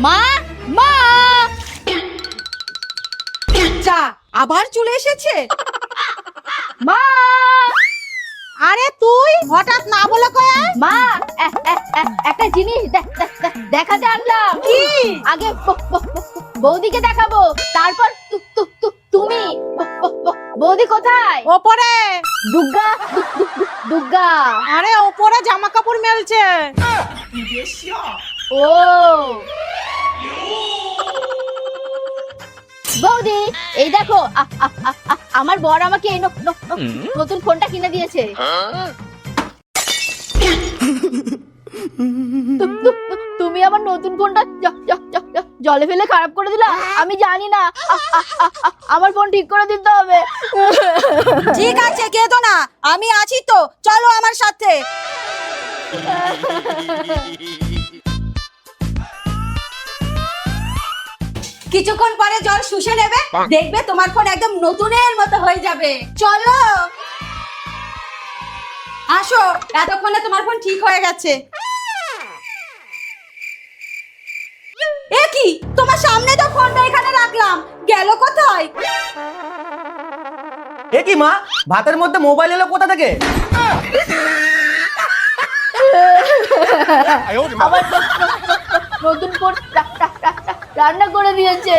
মা মা যা আবার চলে এসেছে। মা আরে তুই হঠাৎ না বলে কয়া? মা একটা জিনিস দেখাতে আনলাম। কি? আগে বৌদিকে দেখাবো, তারপর তুমি। বৌদি কোথায়? ওপরে। দুর্গা দুর্গা। আরে ওপরে জামা কাপড় মেলছে। ও বৌদি, এই দেখো আমার বর আমাকে এই নতুন ফোনটা কিনে দিয়েছে। তুমি আমার নতুন ফোনটা জলে ফেলে খারাপ করে দিলা। আমি জানি না, আমার ফোন ঠিক করে দিতে হবে। ঠিক আছে, কেঁদো না, আমি আছি তো, চলো আমার সাথে। কিছুক্ষণ পরে জল শুষে নেবে, দেখবে তোমার ফোন একদম নতুনের মতো হয়ে যাবে। চলো আসো, এতক্ষণে তোমার ফোন ঠিক হয়ে গেছে। এ কি, তোমার সামনে তো ফোনটা এখানে রাখলাম, গেল কোথায়? এ কি মা, ভাতের মধ্যে মোবাইল এলো কোথা থেকে? আমার নতুন ফোন রান্না করে দিয়েছে।